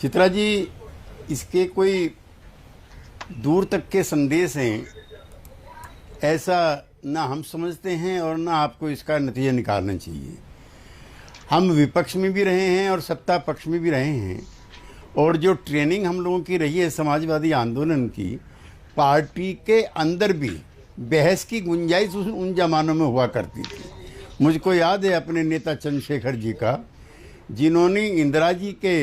चित्रा जी, इसके कोई दूर तक के संदेश हैं, ऐसा ना हम समझते हैं और ना आपको इसका नतीजा निकालना चाहिए। हम विपक्ष में भी रहे हैं और सत्ता पक्ष में भी रहे हैं, और जो ट्रेनिंग हम लोगों की रही है समाजवादी आंदोलन की, पार्टी के अंदर भी बहस की गुंजाइश उन जमानों में हुआ करती थी। मुझको याद है अपने नेता चंद्रशेखर जी का, जिन्होंने इंदिरा जी के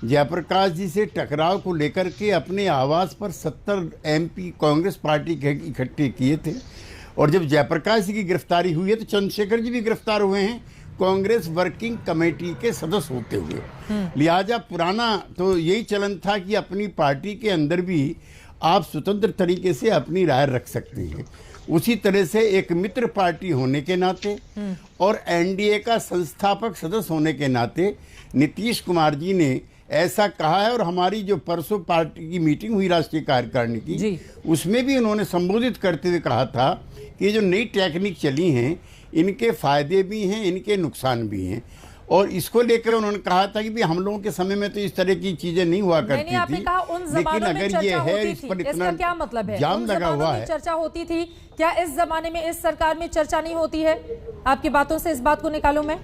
जयप्रकाश जी से टकराव को लेकर के अपने आवास पर 70 MP कांग्रेस पार्टी के इकट्ठे किए थे, और जब जयप्रकाश जी की गिरफ्तारी हुई है तो चंद्रशेखर जी भी गिरफ्तार हुए हैं कांग्रेस वर्किंग कमेटी के सदस्य होते हुए। लिहाजा पुराना तो यही चलन था कि अपनी पार्टी के अंदर भी आप स्वतंत्र तरीके से अपनी राय रख सकते हैं। उसी तरह से एक मित्र पार्टी होने के नाते और NDA का संस्थापक सदस्य होने के नाते नीतीश कुमार जी ने ऐसा कहा है, और हमारी जो परसों पार्टी की मीटिंग हुई राष्ट्रीय कार्यकारिणी की, उसमें भी उन्होंने संबोधित करते हुए कहा था कि ये जो नई टेक्निक चली हैं इनके फायदे भी हैं, इनके नुकसान भी हैं, और इसको लेकर उन्होंने कहा था कि भी हम लोगों के समय में तो इस तरह की चीजें नहीं हुआ करती थी, लेकिन अगर ये है इस पर इतना क्या मतलब है, जाम लगा हुआ है। चर्चा होती थी क्या इस जमाने में, इस सरकार में चर्चा नहीं होती है? आपकी बातों से इस बात को निकालूं मैं?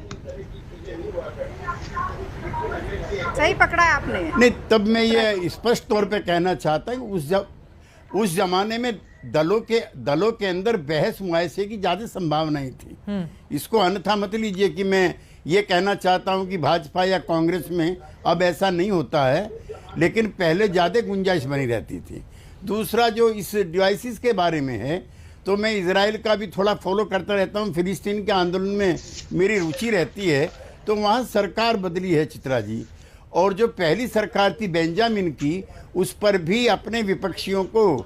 सही पकड़ा है आपने। नहीं, तब मैं ये स्पष्ट तौर पे कहना चाहता हूँ उस जमाने में दलों के अंदर बहस मुआयसे की ज्यादा संभावनाएं थी। इसको अन्यथा मत लीजिए कि मैं ये कहना चाहता हूं कि भाजपा या कांग्रेस में अब ऐसा नहीं होता है, लेकिन पहले ज्यादा गुंजाइश बनी रहती थी। दूसरा, जो इस डिवाइसेस के बारे में है, तो मैं इजराइल का भी थोड़ा फॉलो करता रहता हूं, फिलिस्तीन के आंदोलन में मेरी रुचि रहती है, तो वहाँ सरकार बदली है चित्रा जी, और जो पहली सरकार थी बेंजामिन की, उस पर भी अपने विपक्षियों को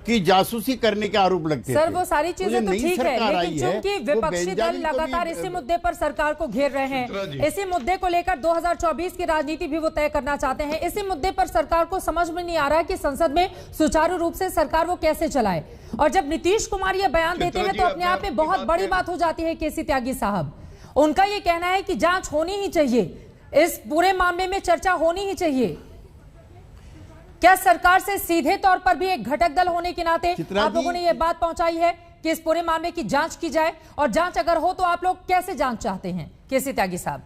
की जासूसी करने के आरोप लगते सर थे। वो सारी चीजें तो ठीक है, लेकिन चूंकि विपक्षी दल लगातार इसी मुद्दे पर सरकार को घेर रहे हैं, इसी मुद्दे को लेकर 2024 की राजनीति भी वो तय करना चाहते हैं, इसी मुद्दे पर सरकार को समझ में नहीं आ रहा है कि संसद में सुचारू रूप से सरकार वो कैसे चलाए। और जब नीतीश कुमार ये बयान देते हैं तो अपने आप में बहुत बड़ी बात हो जाती है। केसी त्यागी साहब, उनका ये कहना है कि जांच होनी ही चाहिए, इस पूरे मामले में चर्चा होनी ही चाहिए। क्या सरकार से सीधे तौर पर भी एक घटक दल होने के नाते आप लोगों ने यह बात पहुंचाई है कि इस पूरे मामले की जांच की जाए, और जांच अगर हो तो आप लोग कैसे जांच चाहते हैं? केसी त्यागी साहब,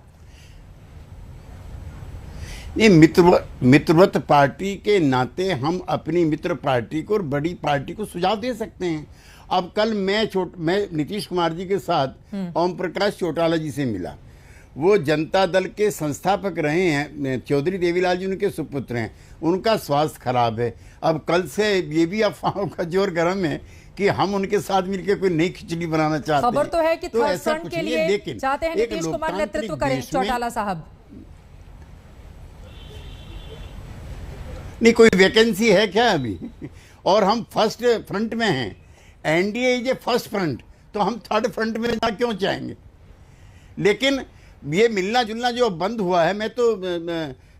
ये मित्रवत पार्टी के नाते हम अपनी मित्र पार्टी को और बड़ी पार्टी को सुझाव दे सकते हैं। अब कल मैं नीतीश कुमार जी के साथ ओम प्रकाश चौटाला जी से मिला, वो जनता दल के संस्थापक रहे हैं, चौधरी देवीलाल जी उनके सुपुत्र हैं, उनका स्वास्थ्य खराब है। अब कल से ये भी अफवाहों का जोर गर्म है कि हम उनके साथ मिलकर कोई नई खिचड़ी बनाना चाहते हैं। खबर तो है कि थर्ड फ्रंट के लिए लेकिन चाहते हैं नीतीश कुमार नेतृत्व करें चौटाला साहब। नहीं, कोई वैकेंसी है क्या अभी? और हम फर्स्ट फ्रंट में हैं, NDA is a first front, तो हम थर्ड फ्रंट में जा क्यों चाहेंगे? लेकिन ये मिलना जुलना जो बंद हुआ है, मैं तो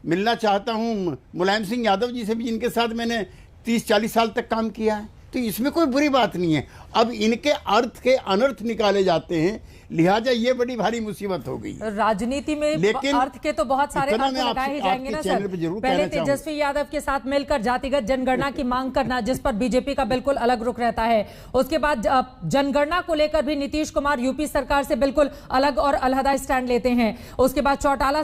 मिलना चाहता हूँ मुलायम सिंह यादव जी से भी, जिनके साथ मैंने 30-40 साल तक काम किया है, तो इसमें कोई बुरी बात नहीं है। अब इनके अर्थ के अनर्थ निकाले जाते हैं, लिहाजा ये बड़ी भारी मुसीबत हो गई। राजनीति में लेकिन अर्थ के तो बहुत सारे अर्थ लगाए ही जाएंगे ना सर। पहले तेजस्वी यादव के साथ मिलकर जातिगत जनगणना की मांग करना, जिस पर बीजेपी का बिल्कुल अलग रुख रहता है। उसके बाद जनगणना को लेकर भी नीतीश कुमार यूपी सरकार से बिल्कुल अलग और अलहदा स्टैंड लेते हैं। उसके बाद चौटाला